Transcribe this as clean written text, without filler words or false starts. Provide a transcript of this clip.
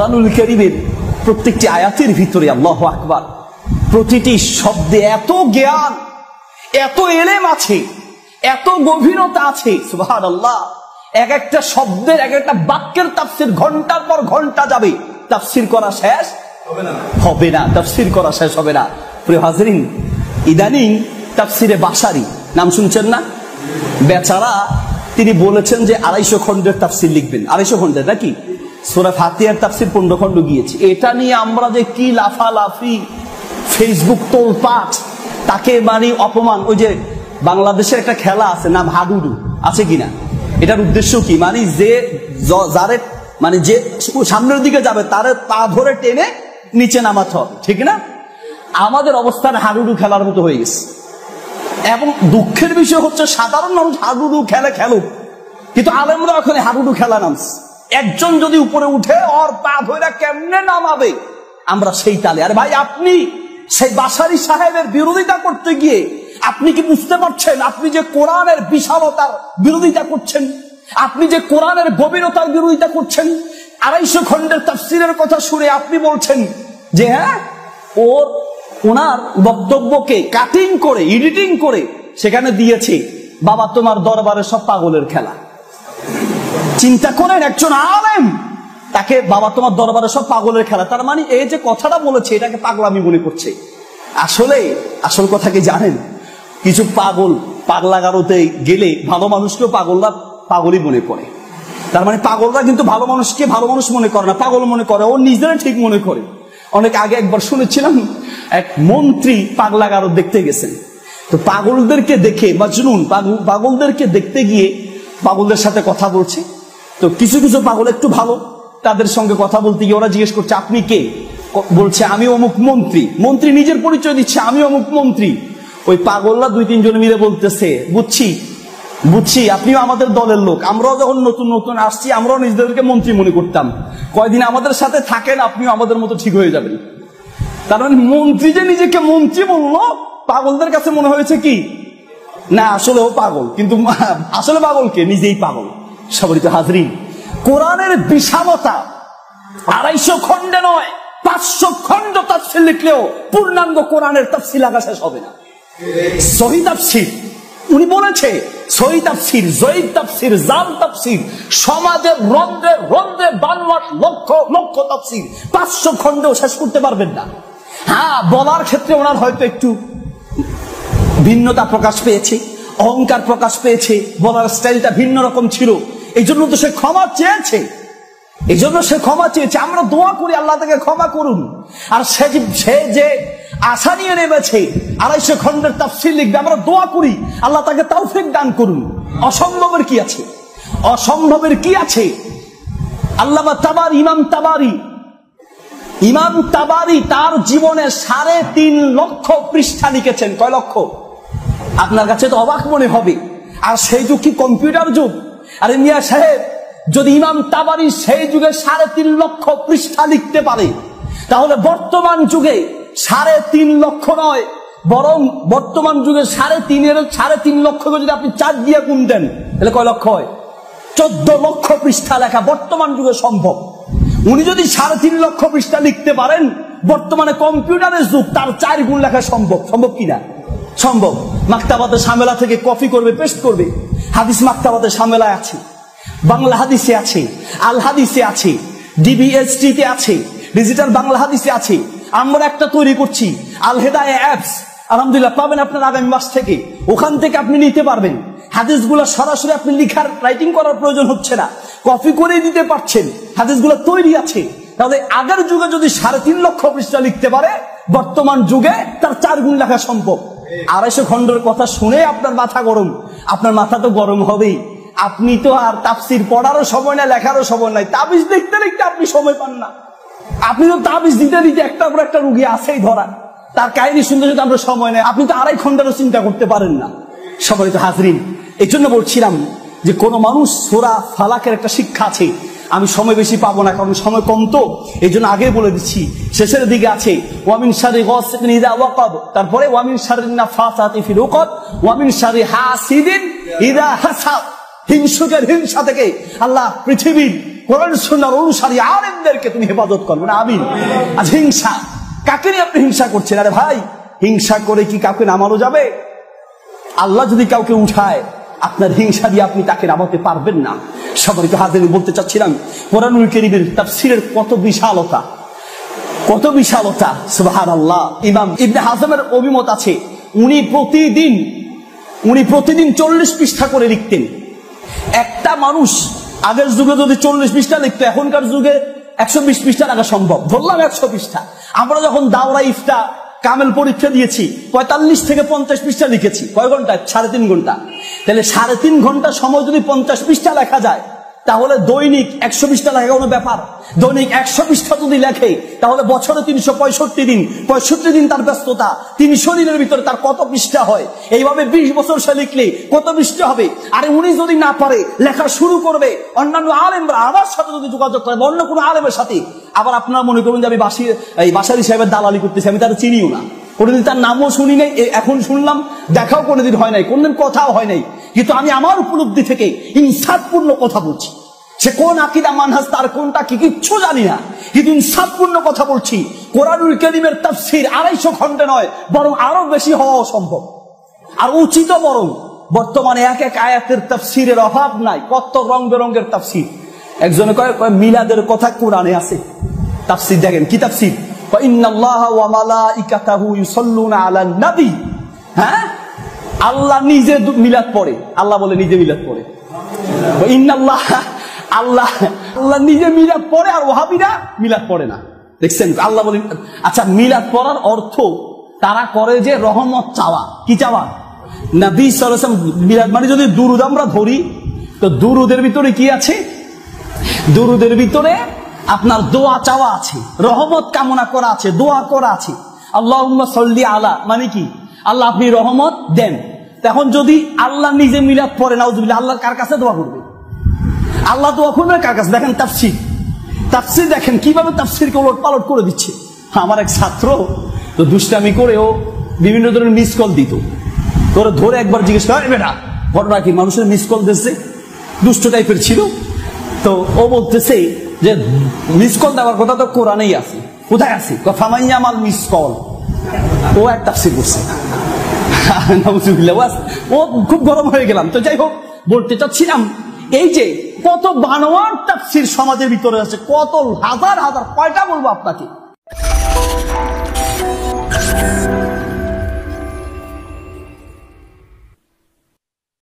কোরআনুল কারীমের প্রত্যেকটি আয়াতের ভিতরে আল্লাহু আকবার, প্রতিটি শব্দে এত জ্ঞান, এত এলেম আছে, এত গভীরতা আছে, সুবহানাল্লাহ। এক একটা শব্দের, এক একটা বাক্যের তাফসীর ঘন্টার পর ঘন্টা যাবে, তাফসীর করা শেষ হবে না, তাফসীর করা শেষ হবে না। প্রিয় হাজরিন, ইদানিং তাফসীরে বাসারি নাম শুনছেন না? বেচারা তিনি বলেছেন যে 250 খণ্ডের তাফসীর লিখবেন। 250 খণ্ডের নাকি? সূরা ফাতিহার তাফসীর 15 খণ্ড গিয়েছে। এটা নিয়ে আমরা যে কি লাফালাফি, ফেসবুক তোলপাট, তাকে মানে অপমান। ওই যে বাংলাদেশের একটা খেলা আছে নাম হাডুডু, আছে কিনা? এটার উদ্দেশ্য কি? মানে যে যারে মানে যে সামনের দিকে যাবে তারে পা ধরে টেনে নিচে নামাতে হবে, ঠিক না? আমাদের অবস্থান হাডুডু খেলার মতো হয়ে গেছে। এবং দুঃখের বিষয় হচ্ছে সাধারণ মানুষ হাডুডু খেলুক, কিন্তু আলেমরা ওখানে হাডুডু খেলা নামছে। একজন যদি উপরে উঠে ওর পা ধরে কেমনে নামাবে আমরা সেই তালে। আরে ভাই, আপনি সেই বাসারি সাহেবের বিরোধিতা করতে গিয়ে আপনি কি বুঝতে পারছেন আপনি যে কোরআনের বিশালতার বিরোধিতা করছেন, আপনি যে কোরআনের গভীরতার বিরোধিতা করছেন? 250 খণ্ডের তাফসীরের কথা শুনে আপনি বলছেন যে হ্যাঁ, ওনার বক্তব্যকে কাটিং করে, এডিটিং করে সেখানে দিয়েছে বাবা তোমার দরবারে সব পাগলের খেলা। চিন্তা করেন, একজন আলেম তাকে বাবা তোমার দরবারে সব পাগলের খেলা, তার মানে এই যে কথাটা বলেছে এটাকে পাগলামি মনে করছে। আসলে আসল কথা কি জানেন? কিছু পাগলাগারোতে গেলে ভালো মানুষকেও পাগলরা পাগলই মনে করে। তার মানে পাগলরা কিন্তু ভালো মানুষকে ভালো মানুষ মনে করে না, পাগল মনে করে, ও নিজেরা ঠিক মনে করে। অনেক আগে একবার শুনেছিলাম এক মন্ত্রী পাগলাগারো দেখতে গেছেন, তো পাগলদেরকে দেখে মাজনুন পাগলদেরকে দেখতে গিয়ে পাগলদের সাথে কথা বলছে। তো কিছু কিছু পাগল একটু ভালো, তাদের সঙ্গে কথা বলতে গিয়ে ওরা জিজ্ঞেস করছে আপনি কে? বলছে আমি অমুক মন্ত্রী। মন্ত্রী নিজের পরিচয় দিচ্ছে, আমি অমুক মন্ত্রী। ওই পাগলরা 2-3 জন মিলে বলতেছে বুঝছি আপনিও আমাদের দলের লোক, আমরাও যখন নতুন নতুন আসছি আমরাও নিজেদেরকে মন্ত্রী মনে করতাম, কয়দিন আমাদের সাথে থাকেন আপনিও আমাদের মতো ঠিক হয়ে যাবেন। তার মানে মন্ত্রী যে নিজেকে মন্ত্রী বললো, পাগলদের কাছে মনে হয়েছে কি না আসলেও পাগল, কিন্তু আসলে পাগল কে? নিজেই পাগল। সম্মানিত হাজরিন, কোরআনের বিশালতা 250 খণ্ডে নয়, 500 খণ্ড তাফসীর লিখলেও পূর্ণাঙ্গ কোরআনের তাফসীর লাগা শেষ হবে না। সহিহ তাফসীর উনি বলেছে, সহিহ তাফসীর, জয়ীদ তাফসীর, জাল তাফসীর, সমাজের রন্ধ্রে রন্ধ্রে 52 লক্ষ লক্ষ তাফসীর 500 খণ্ডেও শেষ করতে পারবেন না। হ্যাঁ, বলার ক্ষেত্রে ওনার হয়তো একটু ভিন্নতা প্রকাশ পেয়েছে, অহংকার প্রকাশ পেয়েছে, বলার স্টাইলটা ভিন্ন রকম ছিল, এই জন্য তো সে ক্ষমা চেয়েছে। আমরা দোয়া করি আল্লাহ তাকে ক্ষমা করুন। আর সে যে আশা নিয়ে নেমেছে 250 খণ্ডের তাফসীর লিখবে, আমরা দোয়া করি আল্লাহ তাকে তৌফিক দান করুন। অসম্ভবের কি আছে? অসম্ভবের কি আছে? আল্লামা তাবারি, ইমাম তাবারি তার জীবনে 3.5 লক্ষ পৃষ্ঠা লিখেছেন। কয় লক্ষ? আপনার কাছে তো অবাক মনে হবে। আর সেই যুগ কি কম্পিউটার যুগ? আরে মিয়া সাহেব, যদি ইমাম তাবারি সেই যুগে 3.5 লক্ষ পৃষ্ঠা লিখতে পারে, তাহলে বর্তমান যুগে 3.5 লক্ষ নয়, বরং বর্তমান যুগে 3.5 লক্ষকে যদি আপনি 4 দিয়ে গুণ দেন তাহলে কয় লক্ষ হয়? 14 লক্ষ পৃষ্ঠা লেখা বর্তমান যুগে সম্ভব। উনি যদি 3.5 লক্ষ পৃষ্ঠা লিখতে পারেন, বর্তমানে কম্পিউটারের যুগ, তার 4 গুণ লেখা সম্ভব। সম্ভব কিনা? সম্ভব। মাকতাবাতে শামেলা থেকে কপি করবে, পেস্ট করবে। হাদিস মাকতাবাতে শামেলা আছে, বাংলা হাদিসে আছে, আল হাদিসে আছে, ডিবিএসটি তে আছে, ডিজিটাল বাংলা হাদিসে আছে। আমরা একটা তৈরি করছি, আল হেদায়া অ্যাপস, আলহামদুলিল্লাহ পাবেন আপনার আগামী মাস থেকে। ওখান থেকে আপনি নিতে পারবেন হাদিসগুলো, সরাসরি আপনি লিখার রাইটিং করার প্রয়োজন হচ্ছে না, কপি করে দিতে পারছেন, হাদিসগুলো তৈরি আছে। তাহলে আগের যুগে যদি 3.5 লক্ষ পৃষ্ঠা লিখতে পারে, বর্তমান যুগে তার 4 গুণ লেখা সম্ভব। 250 খণ্ডের কথা শুনে আপনার মাথা গরম, আপনার মাথা তো গরম হবেই। আপনি তো আর তাফসীর পড়ারও সময় নাই, লেখারও সময় নাই, তাবিজ দেখতে দেখতে আপনি সময় পান না। আপনি তো তাবিজ দিতে দিতে একটার পর একটা রুগী আছেই ধরা, তার কাহিনী শুনতে যদি আমরা সময় নেই, আপনি তো 2.5 ঘন্টারও চিন্তা করতে পারেন না। সম্মানিত হাজরিন, এই জন্য বলছিলাম যে কোন মানুষ সূরা ফালাকের একটা শিক্ষা আছে। আমি সময় বেশি পাবো না, কারণ সময় কম, তো এই জন্য আগে বলে দিচ্ছি। শেষের দিকে আছে ওয়ামিন শাররি গাসিকিন ইযা ওয়াকাব, তারপরে ওয়ামিন শাররিন নাফাসাতি ফিল উকাদ, ওয়ামিন শাররি হাসিদিন ইযা হাসাদ। হিংসুকের হিংসা থেকে আল্লাহ পৃথিবীর কোরআন সুন্নাহর অনুসারী আলেমদেরকে তুমি হেফাজত করবে না। আমিন। আজ হিংসা, কাকে নিয়ে আপনি হিংসা করছেন? আরে ভাই, হিংসা করে কি কাউকে নামানো যাবে? আল্লাহ যদি কাউকে উঠায়, আপনার হিংসা দিয়ে আপনি তাকে নামাতে পারবেন না। সবাই তো হাজির বলতে চাচ্ছিলাম, কোরআনুল কারীমের তাফসীরের কত বিশালতা, কত বিশালতা, সুবহানাল্লাহ। ইমাম ইবনে হাজমের অভিমত আছে, উনি প্রতিদিন 40 পৃষ্ঠা করে লিখতেন। একটা মানুষ আগের যুগে যদি 40 পৃষ্ঠা লিখতো, এখনকার যুগে 120 পৃষ্ঠা লেখা সম্ভব। ধরলাম 100 পৃষ্ঠা। আমরা যখন দাওরা ইফতা কামেল পরীক্ষা দিয়েছি, 45 থেকে 50 পৃষ্ঠা লিখেছি। কয় ঘন্টা? 3.5 ঘন্টা। তাহলে 3.5 ঘন্টা সময় যদি 50 পৃষ্ঠা লেখা যায়, তাহলে দৈনিক 100 পৃষ্ঠা লেখা কোনো ব্যাপার? দৈনিক 100 পৃষ্ঠা যদি লেখে, তাহলে বছরে 365 দিন, 65 দিন তার ব্যস্ততা, 300 দিনের ভিতরে তার কত পৃষ্ঠা হয়? এইভাবে 20 বছর সে লিখলে কত পৃষ্ঠা হবে? আরে উনি যদি না পারে, লেখা শুরু করবে, অন্যান্য আলেমরা আমার সাথে যদি যোগাযোগ করে, অন্য কোনো আলেমের সাথে। আবার আপনারা মনে করবেন যে আমি বাসারি সাহেবের দালালি করতেছি, আমি তারা চিনিও না, কোনোদিন তার নামও শুনি নাই, এখন শুনলাম, দেখাও কোনোদিন হয় নাই, কোনদিন কথাও হয় নাই। কিন্তু আমি আমার উপলব্ধি থেকে ইনসাফপূর্ণ কথা বলছি। সে কোন আকীদা মানহাজ, তার কোনটা কি কিচ্ছু জানি না, কিন্তু ইনসাফপূর্ণ কথা বলছি। কোরআনুল কারীমের তাফসীর 250 খণ্ডে নয়, বরং আরো বেশি হওয়া সম্ভব, আর উচিত। বরং বর্তমানে এক এক আয়াতের তাফসীরের অভাব নাই, কত রং বেরঙের তাফসীর। একজনে কয় মিলাদের কথা কোরআনে আছে, তাফসীর দেখেন কি তাফসীর, ইন্নাল্লাহা ওয়া মালাইকাতাহু ইউসাল্লুনা আলান নবী। হ্যাঁ, আল্লাহ নিজে মিলাদ পড়ে, আল্লাহ বলে নিজে মিলাদ পড়ে। আল্লাহ নিজে মিলাদ পড়ে, আর ওয়াহাবিরা মিলাদ পড়ে না। দেখছেন, আল্লাহ বলেন। আচ্ছা, মিলাদ পড়ার অর্থ তারা করে যে রহমত চাওয়া। কি চাওয়া? নবী সাল্লাল্লাহু আলাইহি ওয়াসাল্লাম মিলাদ মানে যদি দুরূদ আমরা ধরি, তো দুরূদের ভিতরে কি আছে? দুরূদের ভিতরে আপনার দোয়া চাওয়া আছে, রহমত কামনা করা আছে, দোয়া করা আছে। আল্লাহুম্মা সাল্লি আলা মানে কি? আল্লাহ আপনি রহমত দেন। এখন যদি আল্লাহ নিজে মিলাদ পড়ে, নাউযুবিল্লাহ, আল্লাহ কার কাছে দোয়া করবে? আল্লাহ দোয়া করবে কার কাছে? দেখেন তাফসীর দেখেন কিভাবে তাফসীরকে ওলট পালট করে দিচ্ছে। আমার এক ছাত্র তো দুষ্টামি করে ও বিভিন্ন ধরনের মিস কল দিত, তোর ধরে একবার জিজ্ঞেস করে, বেটা ঘটনা কি? মানুষের মিস কল দিচ্ছে, দুষ্ট টাইপের ছিল। তো ও বলতেছে যে মিস কল দেওয়ার কথা তো কোরআনেই আছে। কোথায় আছে? ফামাইয়া মাল মিস কল। ও এক তাফসীর করছে। ও খুব গরম হয়ে গেলাম। তো যাই হোক, বলতে চাচ্ছিলাম এই যে কত বানোয়ার তাফসীর সমাজের ভিতরে আছে, কত হাজার হাজার, কয়টা বলবো আপনাকে।